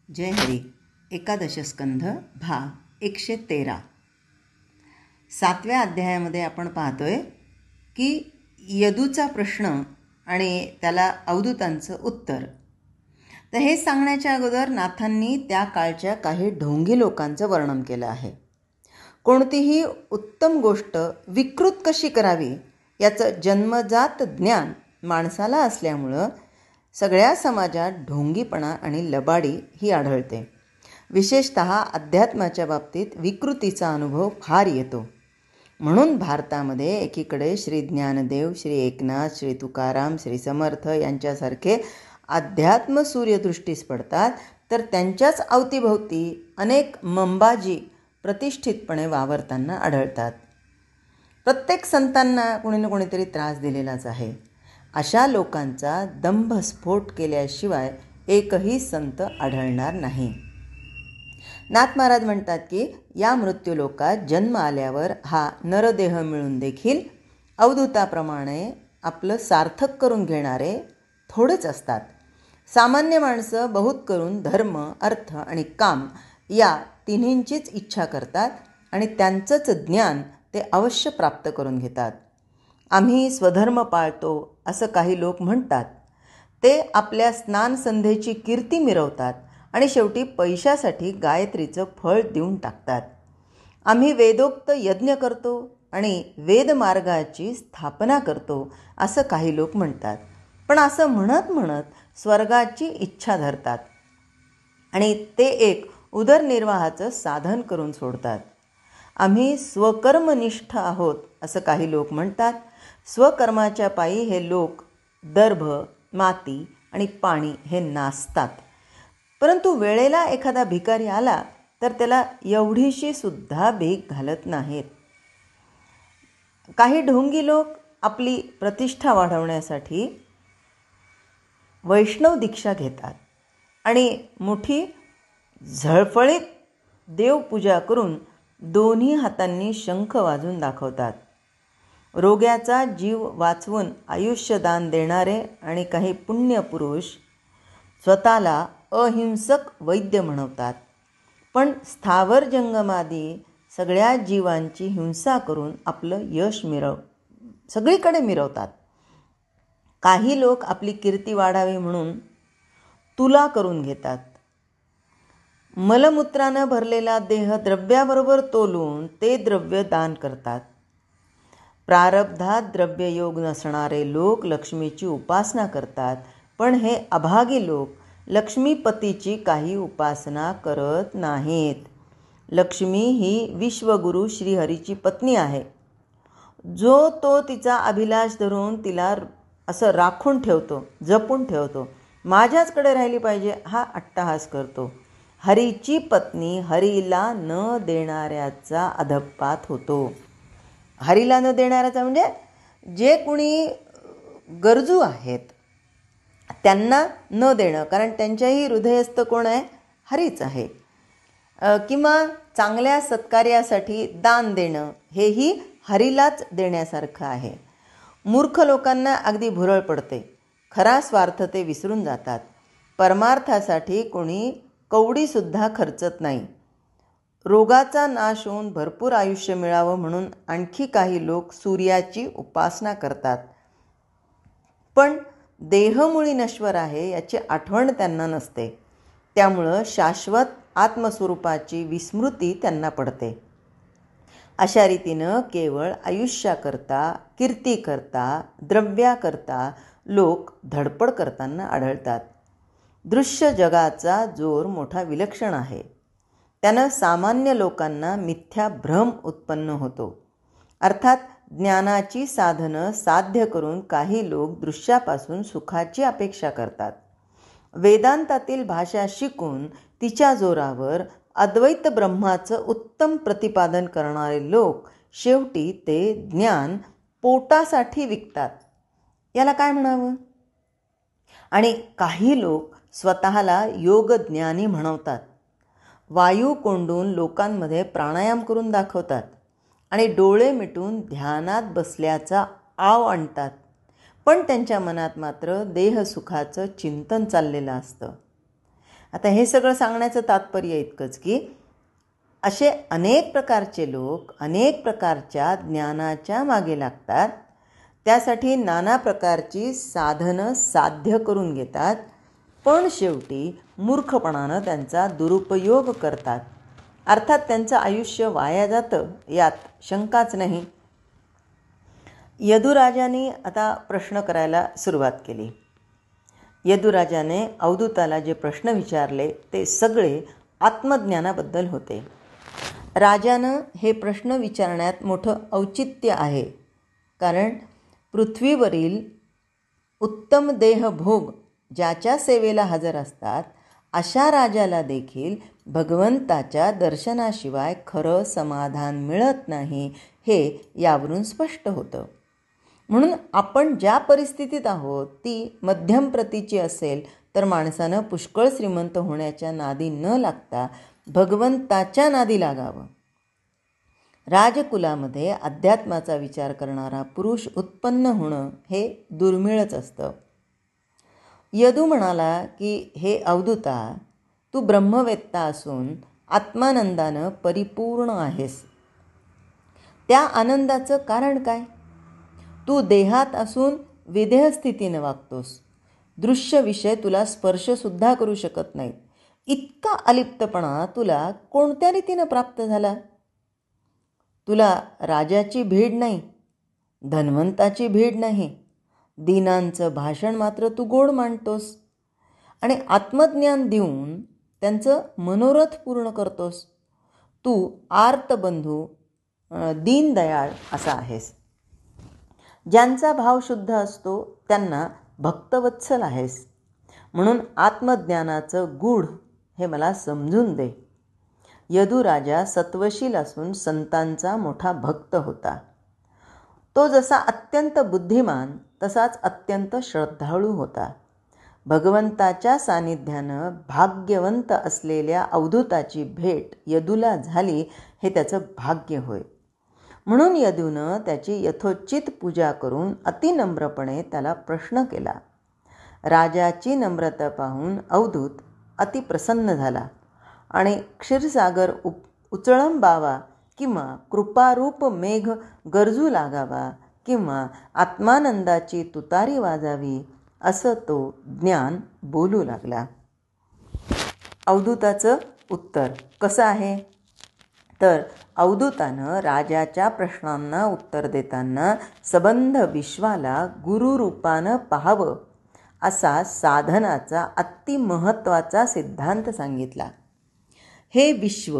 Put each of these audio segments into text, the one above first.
जय हरी. एकादश स्कंध भाग 113. 7व्या अध्यायामध्ये आपण पाहतोय की यदूचा प्रश्न आणि त्याला अवधूतांचं उत्तर. तर हे सांगण्याच्या अगोदर नाथांनी त्या काळच्या काही ढोंगी लोकांचं वर्णन केलं आहे. कोणतीही उत्तम गोष्ट विकृत कशी करावी याचं जन्मजात ज्ञान माणसाला असल्यामुळं सगळ्या समाजात ढोंगीपणा आणि लबाडी ही आढळते. विशेषतः अध्यात्माच्या बाबतीत विकृतीचा अनुभव फार येतो. म्हणून भारतामध्ये एकीकडे श्री ज्ञानदेव, श्री एकनाथ, श्री तुकाराम, श्री समर्थ यांच्यासारखे अध्यात्म सूर्यदृष्टीस पडतात, तर त्यांच्याच अवतीभोवती अनेक मंबाजी प्रतिष्ठितपणे वावरताना आढळतात. प्रत्येक संतांना कोणी ना कोणीतरी त्रास दिलेलाच आहे. अशा लोकांचा दंभस्फोट केल्याशिवाय एकही संत आढळणार नाही. नाथ महाराज म्हणतात की या मृत्यूलोकात जन्म आल्यावर हा नरदेह मिळून देखील अवधूताप्रमाणे आपलं सार्थक करून घेणारे थोडेच असतात. सामान्य माणसं बहुत करून धर्म, अर्थ आणि काम या तिन्हींचीच इच्छा करतात आणि त्यांचंच ज्ञान ते अवश्य प्राप्त करून घेतात. आम्ही स्वधर्म पाळतो असं काही लोक म्हणतात. ते आपल्या स्नानसंध्येची कीर्ती मिरवतात आणि शेवटी पैशासाठी गायत्रीचं फळ देऊन टाकतात. आम्ही वेदोक्त यज्ञ करतो आणि वेदमार्गाची स्थापना करतो असं काही लोक म्हणतात. पण असं म्हणत म्हणत स्वर्गाची इच्छा धरतात आणि ते एक उदरनिर्वाहाचं साधन करून सोडतात. आम्ही स्वकर्मनिष्ठ आहोत असं काही लोक म्हणतात. स्वकर्माच्या पायी हे लोक दर्भ, माती आणि पाणी हे नासतात. परंतु वेळेला एखादा भिकारी आला तर त्याला एवढीशी सुद्धा भीक घालत नाहीत. काही ढोंगी लोक आपली प्रतिष्ठा वाढवण्यासाठी वैष्णव दीक्षा घेतात आणि मोठी झळफळीत देवपूजा करून दोन्ही हातांनी शंख वाजवून दाखवतात. रोग्याचा जीव वाचवून आयुष्यदान देणारे आणि काही पुण्यपुरुष स्वतःला अहिंसक वैद्य म्हणवतात, पण स्थावर जंगमादी सगळ्या जीवांची हिंसा करून आपलं यश सगळीकडे मिरवतात. काही लोक आपली कीर्ती वाढावी म्हणून तुला करून घेतात. मलमूत्रानं भरलेला देह द्रव्याबरोबर तोलून ते द्रव्य दान करतात. प्रारब्धात द्रव्ययोग नसणारे लोक लक्ष्मीची उपासना करतात, पण हे अभागी लोक लक्ष्मीपतीची काही उपासना करत नाहीत. लक्ष्मी ही विश्वगुरु श्रीहरीची पत्नी आहे. जो तो तिचा अभिलाष धरून तिला असं राखून ठेवतो, जपून ठेवतो, माझ्याचकडे राहिली पाहिजे हा अट्टहास करतो. हरीची पत्नी हरीला न देणाऱ्याचा अधपात होतो. हरीला न देणाऱ्याचा म्हणजे जे कुणी गरजू आहेत त्यांना न देणं, कारण त्यांच्याही हृदयस्थ कोण आहे? हरीच आहे. किंवा चांगल्या सत्कार्यासाठी दान देणं हेही हरीलाच देण्यासारखं आहे. मूर्ख लोकांना अगदी भुरळ पडते. खरा स्वार्थ ते विसरून जातात. परमार्थासाठी कोणी कवडीसुद्धा खर्चत नाही. रोगाचा नाश होऊन भरपूर आयुष्य मिळावं म्हणून आणखी काही लोक सूर्याची उपासना करतात, पण देहमुळी नश्वर आहे याची आठवण त्यांना नसते. त्यामुळं शाश्वत आत्मस्वरूपाची विस्मृती त्यांना पडते. अशा रीतीनं केवळ आयुष्याकरता, कीर्तीकरता, द्रव्याकरता लोक धडपड करताना आढळतात. दृश्य जगाचा जोर मोठा विलक्षण आहे. त्यानं सामान्य लोकांना मिथ्या भ्रम उत्पन्न होतो. अर्थात ज्ञानाची साधनं साध्य करून काही लोक दृश्यापासून सुखाची अपेक्षा करतात. वेदांतातील भाषा शिकून तिच्या जोरावर अद्वैत ब्रह्माचं उत्तम प्रतिपादन करणारे लोक शेवटी ते ज्ञान पोटासाठी विकतात. याला काय म्हणावं? आणि काही लोक स्वतःला योगज्ञानी म्हणवतात. वायू कोंडून लोकांमध्ये प्राणायाम करून दाखवतात आणि डोळे मिटून ध्यानात बसल्याचा आव आणतात, पण त्यांच्या मनात मात्र देहसुखाचं चिंतन चाललेलं असतं. आता हे सगळं सांगण्याचं तात्पर्य इतकंच की असे अनेक प्रकारचे लोक अनेक प्रकारच्या ज्ञानाच्या मागे लागतात, त्यासाठी नाना प्रकारची साधनं साध्य करून घेतात, पण शेवटी मूर्खपणानं त्यांचा दुरुपयोग करतात. अर्थात त्यांचं आयुष्य वाया जातं, यात शंकाच नाही. यदुराजाने आता प्रश्न करायला सुरुवात केली. यदुराजाने अवधूताला जे प्रश्न विचारले ते सगळे आत्मज्ञानाबद्दल होते. राजानं हे प्रश्न विचारण्यात मोठं औचित्य आहे, कारण पृथ्वीवरील उत्तम देहभोग ज्याच्या सेवेला हजर असतात अशा राजाला देखील भगवंताच्या दर्शनाशिवाय खरं समाधान मिळत नाही, हे यावरून स्पष्ट होतं. म्हणून आपण ज्या परिस्थितीत आहोत ती मध्यम प्रतीची असेल तर माणसानं पुष्कळ श्रीमंत होण्याच्या नादी न लागता भगवंताच्या नादी लागावं. राजकुलामध्ये अध्यात्माचा विचार करणारा पुरुष उत्पन्न होणं हे दुर्मिळच असतं. यदू म्हणाला की हे अवधूता, तू ब्रह्मवेत्ता असून आत्मानंदानं परिपूर्ण आहेस. त्या आनंदाचं कारण काय? तू देहात असून विदेह स्थितीनं वागतोस. दृश्य विषय तुला स्पर्शसुद्धा करू शकत नाहीत. इतका अलिप्तपणा तुला कोणत्या रीतीनं प्राप्त झाला? तुला राजाची भीड नाही, धन्वंताची भीड नाही, दीनांचं भाषण मात्र तू गोड मांडतोस आणि आत्मज्ञान देऊन त्यांचं मनोरथ पूर्ण करतोस. तू आर्तबंधू दीनदयाळ असा आहेस. ज्यांचा भाव शुद्ध असतो त्यांना भक्तवत्सल आहेस. म्हणून आत्मज्ञानाचं गूढ हे मला समजून दे. यदुराजा सत्वशील असून संतांचा मोठा भक्त होता. तो जसा अत्यंत बुद्धिमान तसाच अत्यंत श्रद्धाळू होता. भगवंताच्या सानिध्यानं भाग्यवंत असलेल्या अवधूताची भेट यदूला झाली हे त्याचं भाग्य होय. म्हणून यदूनं त्याची यथोचित पूजा करून अतिनम्रपणे त्याला प्रश्न केला. राजाची नम्रता पाहून अवधूत अतिप्रसन्न झाला आणि क्षीरसागर उचळंबावा किंवा कृपारूप मेघ गरजू लागावा किंवा आत्मानंदाची तुतारी वाजावी असं तो ज्ञान बोलू लागला. अवधूताचं उत्तर कसं आहे? तर अवधूतानं राजाच्या प्रश्नांना उत्तर देताना सबंध विश्वाला गुरुरूपानं पाहावं असा साधनाचा अतिमहत्त्वाचा सिद्धांत सांगितला. हे विश्व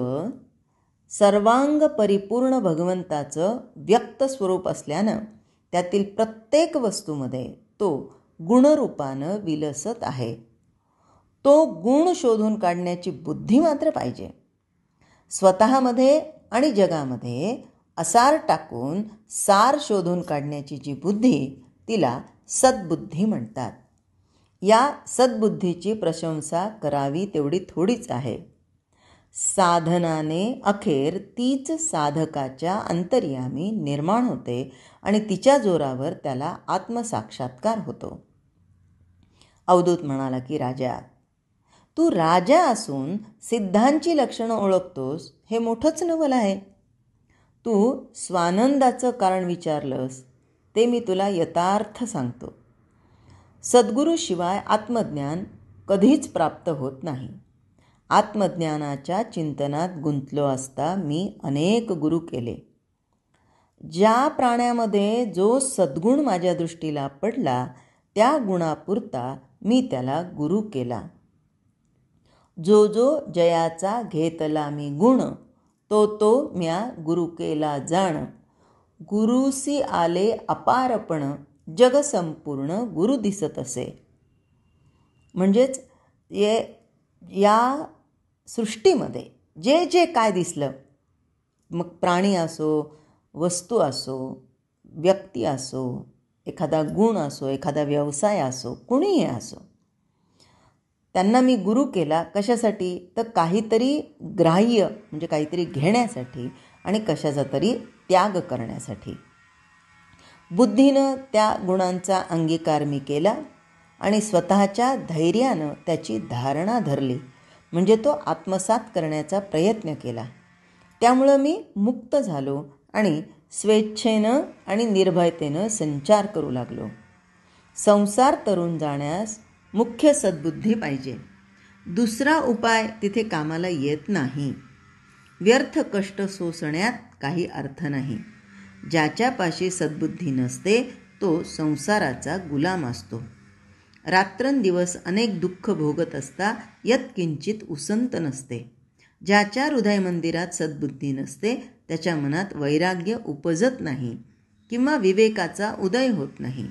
सर्वांग परिपूर्ण भगवंताचं व्यक्त स्वरूप असल्यानं त्यातील प्रत्येक वस्तूमध्ये तो गुणरूपानं विलसत आहे. तो गुण शोधून काढण्याची बुद्धी मात्र पाहिजे. स्वतःमध्ये आणि जगामध्ये असार टाकून सार शोधून काढण्याची जी बुद्धी तिला सद्बुद्धी म्हणतात. या सद्बुद्धीची प्रशंसा करावी तेवढी थोडीच आहे. साधनाने अखेर तीच साधकाच्या अंतर्यामी निर्माण होते आणि तिच्या जोरावर त्याला आत्मसाक्षात्कार होतो. अवधूत म्हणाला की राजा, तू राजा असून सिद्धांची लक्षणं ओळखतोस हे मोठंच नवल आहे. तू स्वानंदाचं कारण विचारलंस ते मी तुला यथार्थ सांगतो. सद्गुरूशिवाय आत्मज्ञान कधीच प्राप्त होत नाही. आत्मज्ञानाच्या चिंतनात गुंतलो असता मी अनेक गुरु केले. ज्या प्राण्यामध्ये जो सद्गुण माझ्या दृष्टीला पडला त्या गुणापुरता मी त्याला गुरु केला. जो जो जयाचा घेतला मी गुण, तो तो म्या गुरु केला जाण. गुरुसी आले अपारपण, जग संपूर्ण गुरु दिसत असे. म्हणजेच या सृष्टीमध्ये जे जे काय दिसलं, मग प्राणी असो, वस्तू असो, व्यक्ती असो, एखादा गुण असो, एखादा व्यवसाय असो, कुणीही असो, त्यांना मी गुरु केला. कशासाठी? तर काहीतरी ग्राह्य म्हणजे काहीतरी घेण्यासाठी आणि कशाचा तरी त्याग करण्यासाठी. बुद्धीनं त्या गुणांचा अंगीकार मी केला आणि स्वतःच्या धैर्यानं त्याची धारणा धरली म्हणजे तो आत्मसात करण्याचा प्रयत्न केला. त्यामुळं मी मुक्त झालो आणि स्वेच्छेनं आणि निर्भयतेनं संचार करू लागलो. संसार तरून जाण्यास मुख्य सद्बुद्धी पाहिजे. दुसरा उपाय तिथे कामाला येत नाही. व्यर्थ कष्ट सोसण्यात काही अर्थ नाही. ज्याच्यापाशी सद्बुद्धी नसते तो संसाराचा गुलाम असतो. रात्रंदिवस अनेक दुःख भोगत असता यत्किंचित उसंत नसते. ज्याच्या हृदय मंदिरात सद्बुद्धी नसते त्याच्या मनात वैराग्य उपजत नाही किंवा विवेकाचा उदय होत नाही.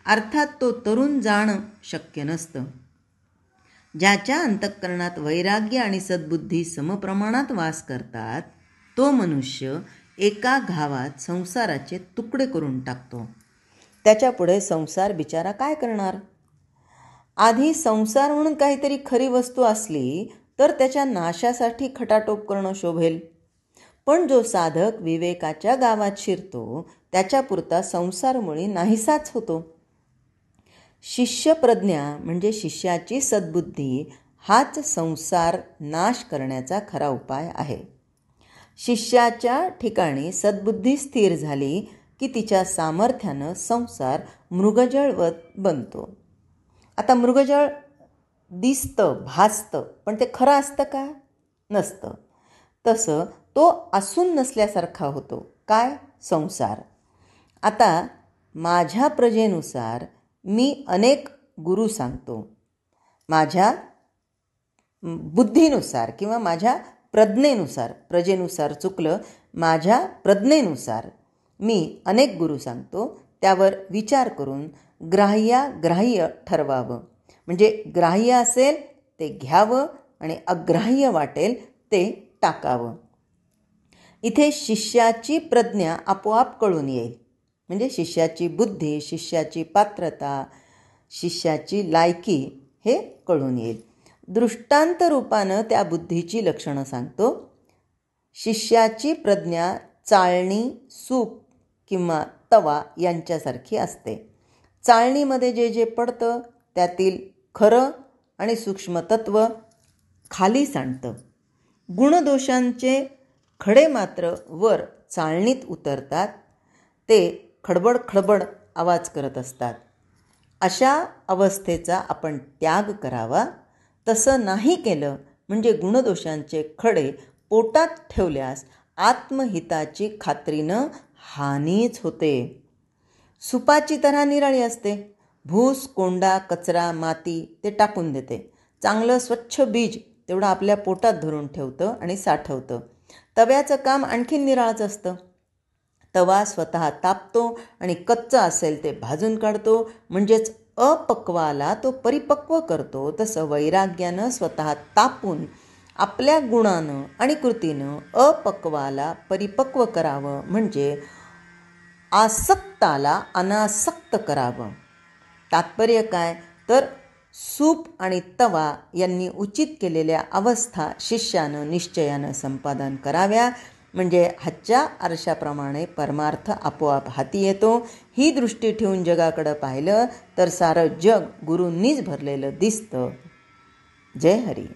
अर्थात तो तरुण जाणं शक्य नसतं. ज्याच्या अंतःकरणात वैराग्य आणि सद्बुद्धी समप्रमाणात वास करतात तो मनुष्य एका घावात संसाराचे तुकडे करून टाकतो. त्याच्यापुढे संसार बिचारा काय करणार? आधी संसार म्हणून काहीतरी खरी वस्तू असली तर त्याच्या नाशासाठी खटाटोप करणं शोभेल. पण जो साधक विवेकाच्या गावात शिरतो त्याच्यापुरता संसारमुळी नाहीसाच होतो. शिष्यप्रज्ञा म्हणजे शिष्याची सद्बुद्धी हाच संसार नाश करण्याचा खरा उपाय आहे. शिष्याच्या ठिकाणी सद्बुद्धी स्थिर झाली की तिच्या सामर्थ्यानं संसार मृगजळ बनतो. आता मृगजळ दिसतं, भासतं, पण ते खरं असतं का? नसतं. तसं तो असून नसल्यासारखा होतो. काय? संसार. आता माझ्या प्रजेनुसार मी अनेक गुरु सांगतो. माझ्या बुद्धीनुसार किंवा माझ्या प्रज्ञेनुसार, प्रजेनुसार चुकलं, माझ्या प्रज्ञेनुसार मी अनेक गुरु सांगतो. त्यावर विचार करून ग्राह्य ठरवावं. म्हणजे ग्राह्य असेल ते घ्यावं आणि अग्राह्य वाटेल ते टाकावं. इथे शिष्याची प्रज्ञा आपोआप कळून येईल. म्हणजे शिष्याची बुद्धी, शिष्याची पात्रता, शिष्याची लायकी हे कळून येईल. दृष्टांत रूपानं त्या बुद्धीची लक्षणं सांगतो. शिष्याची प्रज्ञा चाळणी, सूप किंवा तवा यांच्यासारखी असते. चाळणीमध्ये जे जे पडतं त्यातील खरं आणि सूक्ष्मतत्व खाली सांडतं. गुणदोषांचे खडे मात्र वर चाळणीत उतरतात. ते खडबड खडबड आवाज करत असतात. अशा अवस्थेचा आपण त्याग करावा. तसं नाही केलं म्हणजे गुणदोषांचे खडे पोटात ठेवल्यास आत्महिताची खात्रीनं हानीच होते. सुपाची तऱ्हा निराळी असते. भूस, कोंडा, कचरा, माती ते टाकून देते. चांगलं स्वच्छ बीज तेवढं आपल्या पोटात धरून ठेवतं आणि साठवतं. तव्याचं काम आणखीन निराळच असतं. तवा स्वतः तापतो आणि कच्चं असेल ते भाजून काढतो. म्हणजेच अपक्वाला तो परिपक्व करतो. तसं वैराग्यानं स्वतः तापून आपल्या गुणानं आणि कृतीनं अपक्वाला परिपक्व करावं. म्हणजे आसक्ताला अनासक्त करावं. तात्पर्य काय? तर सूप आणि तवा यांनी उचित केलेल्या अवस्था शिष्यानं निश्चयानं संपादन कराव्या. म्हणजे हातच्या आरशाप्रमाणे परमार्थ आपोआप हाती येतो. ही दृष्टी ठेवून जगाकडं पाहिलं तर सारं जग गुरूंनीच भरलेलं दिसतं. जय हरी.